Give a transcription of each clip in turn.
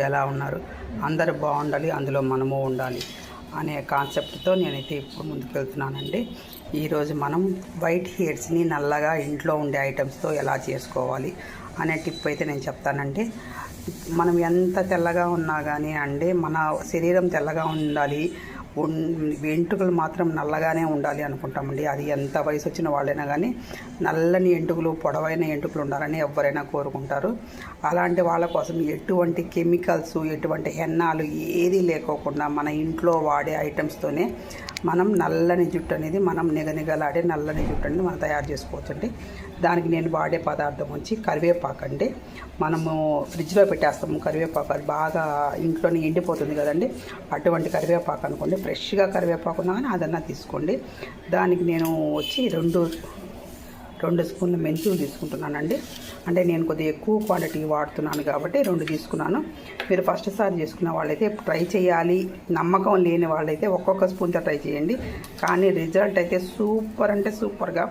ఎలా ఉన్నారు? అందరూ బాగుండాలి, అందులో మనము ఉండాలి అనే కాన్సెప్ట్తో నేనైతే ఇప్పుడు ముందుకు వెళ్తున్నానండి. ఈరోజు మనం వైట్ హెయిర్స్ని నల్లగా ఇంట్లో ఉండే ఐటమ్స్తో ఎలా చేసుకోవాలి అనే టిప్ అయితే నేను చెప్తానండి. మనం ఎంత తెల్లగా ఉన్నా కానీ అండి, మన శరీరం తెల్లగా ఉండాలి, వెంట్రుకలు మాత్రం నల్లగానే ఉండాలి అనుకుంటామండి. అది ఎంత వయసు వచ్చిన వాళ్ళైనా కానీ నల్లని ఎంటుకలు, పొడవైన ఎంటుకలు ఉండాలని ఎవరైనా కోరుకుంటారు. అలాంటి వాళ్ళ కోసం ఎటువంటి కెమికల్స్, ఎటువంటి హెన్నాలు ఏది లేకోకుండా మన ఇంట్లో వాడే ఐటమ్స్తోనే మనం నల్లని జుట్టు అనేది, మనం నిగనిగలాడే నల్లని జుట్టు అనేది మనం తయారు చేసుకోవచ్చండి. దానికి నేను వాడే పదార్థం వచ్చి కరివేపాకు అండి. మనము ఫ్రిడ్జ్లో పెట్టేస్తాము కరివేపాకు, అది బాగా ఇంట్లోనే ఎండిపోతుంది కదండి. అటువంటి కరివేపాకు అనుకోండి, ఫ్రెష్గా కరివేపాకు ఉన్నా కానీ అదన్నా తీసుకోండి. దానికి నేను వచ్చి రెండు స్పూన్ల మెంతులు తీసుకుంటున్నానండి. అంటే నేను కొద్దిగా ఎక్కువ క్వాంటిటీ వాడుతున్నాను కాబట్టి 2 తీసుకున్నాను. మీరు ఫస్ట్ సారి చేసుకున్న వాళ్ళైతే ట్రై చేయాలి, నమ్మకం లేని వాళ్ళైతే ఒక్కొక్క స్పూన్తో ట్రై చేయండి. కానీ రిజల్ట్ అయితే సూపర్ అంటే సూపర్గా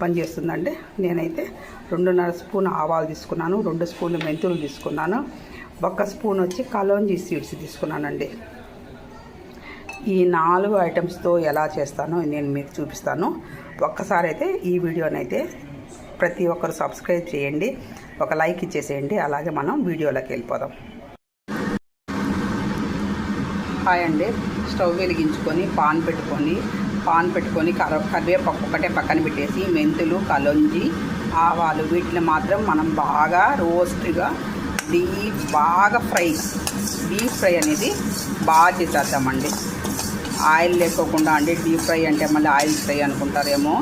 పనిచేస్తుందండి. నేనైతే 2.5 స్పూన్ ఆవాలు తీసుకున్నాను, 2 స్పూన్లు మెంతులు తీసుకున్నాను, 1 స్పూన్ వచ్చి కలోంజీ సీడ్స్ తీసుకున్నానండి. ఈ 4 ఐటమ్స్తో ఎలా చేస్తానో నేను మీకు చూపిస్తాను. ఒక్కసారి అయితే ఈ వీడియోనైతే ప్రతి ఒక్కరు సబ్స్క్రైబ్ చేయండి, ఒక లైక్ ఇచ్చేసేయండి. అలాగే మనం వీడియోలోకి వెళ్ళిపోదాం. హాయ్ అండి. స్టవ్ వెలిగించుకొని పాన్ పెట్టుకొని కరివేపాకు ఒకటే పక్కన పెట్టేసి మెంతులు, కలోంజి, ఆవాలు వీటిని మాత్రం మనం బాగా రోస్ట్గా బాగా డీప్ ఫ్రై అనేది బాగా చేసేద్దామండి. ఆయిల్ లేకోకుండా అండి. డీప్ ఫ్రై అంటే మళ్ళీ ఆయిల్ ఫ్రై అనుకుంటారేమో.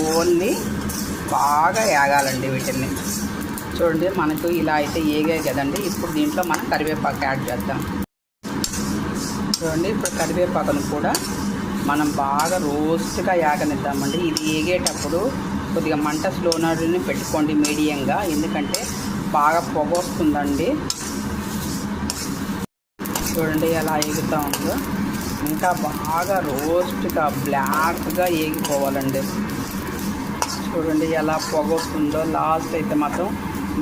ఓన్లీ బాగా ఏగాలండి వీటిని. చూడండి, మనకు ఇలా అయితే ఏగాయి కదండి. ఇప్పుడు దీంట్లో మనం కరివేపాకు యాడ్ చేద్దాం. చూడండి, ఇప్పుడు కరివేపాకును కూడా మనం బాగా రోస్ట్గా ఏగనిద్దామండి. ఇది ఏగేటప్పుడు కొద్దిగా మంట స్లోనర్ని పెట్టుకోండి మీడియంగా, ఎందుకంటే బాగా పొగ వస్తుందండి. చూడండి ఎలా ఏగుతూ ఉందో. ఇంకా బాగా రోస్ట్గా బ్లాక్గా ఏగిపోవాలండి. చూడండి ఎలా పొగ వస్తుందో. లాస్ట్ అయితే మాత్రం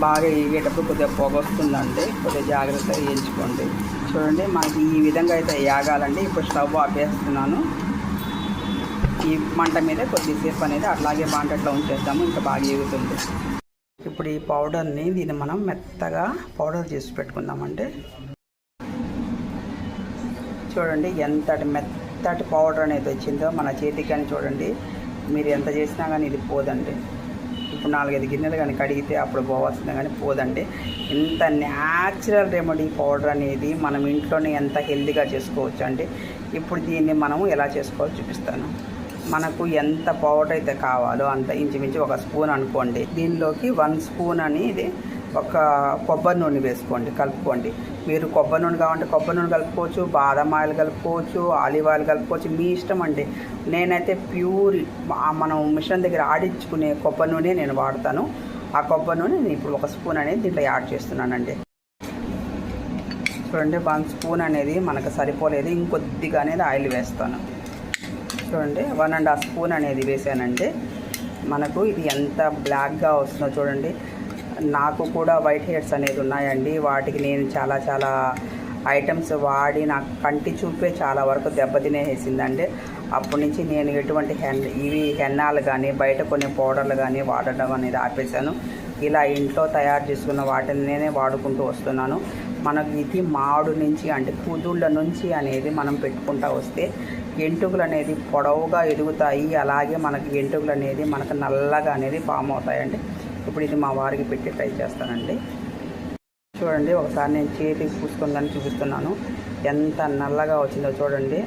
బాగా ఏగేటప్పుడు కొద్దిగా పొగ వస్తుందండి, కొద్దిగా జాగ్రత్తగా వేయించుకోండి. చూడండి, మనకి ఈ విధంగా అయితే ఏగాలండి. ఇప్పుడు స్టవ్ ఆపేస్తున్నాను. ఈ మంట మీద కొద్దిసేపు అనేది అట్లాగే బాంటట్లో ఉంచేద్దాము, ఇంకా బాగా ఏగుతుంది. ఇప్పుడు ఈ పౌడర్ని దీన్ని మనం మెత్తగా పౌడర్ చేసి పెట్టుకుందామండి. చూడండి ఎంతటి మెత్తటి పౌడర్ అనేది వచ్చిందో మన చేతికి. కానీ చూడండి, మీరు ఎంత చేసినా కానీ ఇది పోదండి. ఇప్పుడు 4-5 గిన్నెలు కానీ కడిగితే అప్పుడు పోవాల్సిందే కానీ పోదండి. ఇంత న్యాచురల్ రెమెడీ పౌడర్ అనేది మనం ఇంట్లోనే ఎంత హెల్తీగా చేసుకోవచ్చు అండి. ఇప్పుడు దీన్ని మనము ఎలా చేసుకోవాలో చూపిస్తాను. మనకు ఎంత పౌడర్ అయితే కావాలో అంత ఇంచుమించు 1 స్పూన్ అనుకోండి. దీనిలోకి 1 స్పూన్ అనేది ఒక కొబ్బరి నూనె వేసుకోండి, కలుపుకోండి. మీరు కొబ్బరి నూనె కావాలంటే కొబ్బరి నూనె కలుపుకోవచ్చు, బాదం ఆయిల్ కలుపుకోవచ్చు, ఆలివ్ ఆయిల్ కలుపుకోవచ్చు, మీ ఇష్టం అండి. నేనైతే ప్యూర్ మనం మిషన్ దగ్గర ఆడించుకునే కొబ్బరి నూనె నేను వాడతాను. ఆ కొబ్బరి నూనె నేను ఇప్పుడు 1 స్పూన్ అనేది దీంట్లో యాడ్ చేస్తున్నానండి. చూడండి, 1 స్పూన్ అనేది మనకు సరిపోలేదు, ఇంకొద్దిగా అనేది ఆయిల్ వేస్తాను. చూడండి, 1.5 స్పూన్ అనేది వేసానండి. మనకు ఇది ఎంత బ్లాక్గా వస్తుందో చూడండి. నాకు కూడా వైట్ హెయిర్స్ అనేది ఉన్నాయండి. వాటికి నేను చాలా ఐటమ్స్ వాడి నాకు కంటి చూపే చాలా వరకు దెబ్బతినేసిందండి. అప్పటి నుంచి నేను ఎటువంటి హెన్నాలు కానీ బయట కొన్ని పౌడర్లు కానీ వాడడం అనేది ఆపేశాను. ఇలా ఇంట్లో తయారు చేసుకున్న వాటిని నేనే వాడుకుంటూ వస్తున్నాను. మనకి ఇది మాడు నుంచి అంటే కుదుళ్ళ నుంచి అనేది మనం పెట్టుకుంటూ వస్తే ఎంటుకలు అనేది పొడవుగా ఎదుగుతాయి. అలాగే మనకి ఎంటుకలు అనేది మనకు నల్లగా అనేది ఫామ్ అవుతాయండి. ఇప్పుడు ఇది మా వారికి పెట్టి ట్రై చేస్తానండి. చూడండి, ఒకసారి నేను చేతికి పూసుకుందని చూపిస్తున్నాను. ఎంత నల్లగా వచ్చిందో చూడండి.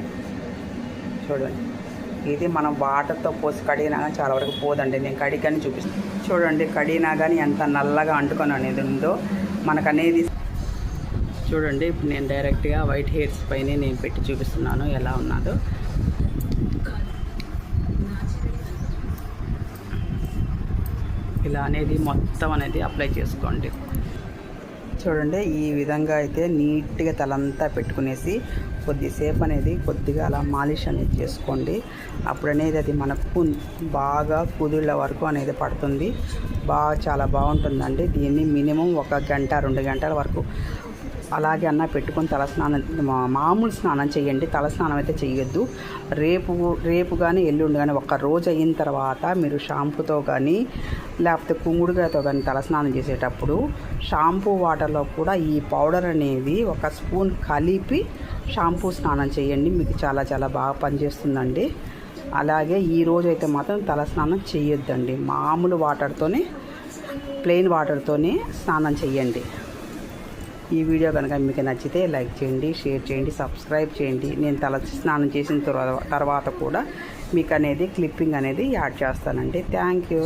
ఇది మనం వాటర్తో పోసి కడిగినా కానీ చాలా వరకు పోదండి. నేను కడిగని చూపిస్తాను. చూడండి, కడిగినా కానీ ఎంత నల్లగా అంటుకొని అనేది ఉందో మనకనేది. చూడండి, ఇప్పుడు నేను డైరెక్ట్గా వైట్ హెయిర్స్ పైన నేను పెట్టి చూపిస్తున్నాను ఎలా ఉన్నదో. ఇలా అనేది మొత్తం అనేది అప్లై చేసుకోండి. చూడండి, ఈ విధంగా అయితే నీట్గా తలంతా పెట్టుకునేసి కొద్దిసేపు అనేది కొద్దిగా అలా మాలిష్ అనేది చేసుకోండి. అప్పుడు అనేది అది మనకు బాగా కుదుళ్ళ వరకు అనేది పడుతుంది. చాలా బాగుంటుందండి. దీన్ని మినిమం 1 గంట 2 గంటల వరకు అలాగే అన్న పెట్టుకొని తలస్నానం మామూలు స్నానం చేయండి, తలస్నానం అయితే చేయొద్దు. రేపు కానీ ఎల్లుండి కానీ ఒక రోజు అయిన తర్వాత మీరు షాంపూతో కానీ లేకపోతే కుంగుడుగాయతో కానీ తలస్నానం చేసేటప్పుడు షాంపూ వాటర్లో కూడా ఈ పౌడర్ అనేది ఒక స్పూన్ కలిపి షాంపూ స్నానం చేయండి, మీకు చాలా చాలా బాగా పనిచేస్తుందండి. అలాగే ఈ రోజు అయితే మాత్రం తలస్నానం చేయొద్దండి, మామూలు వాటర్తోనే ప్లెయిన్ వాటర్తోనే స్నానం చేయండి. ఈ వీడియో కనుక మీకు నచ్చితే లైక్ చేయండి, షేర్ చేయండి, సబ్స్క్రైబ్ చేయండి. నేను తల స్నానం చేసిన తర్వాత కూడా మీకు అనేది క్లిప్పింగ్ అనేది యాడ్ చేస్తానండి. Thank you.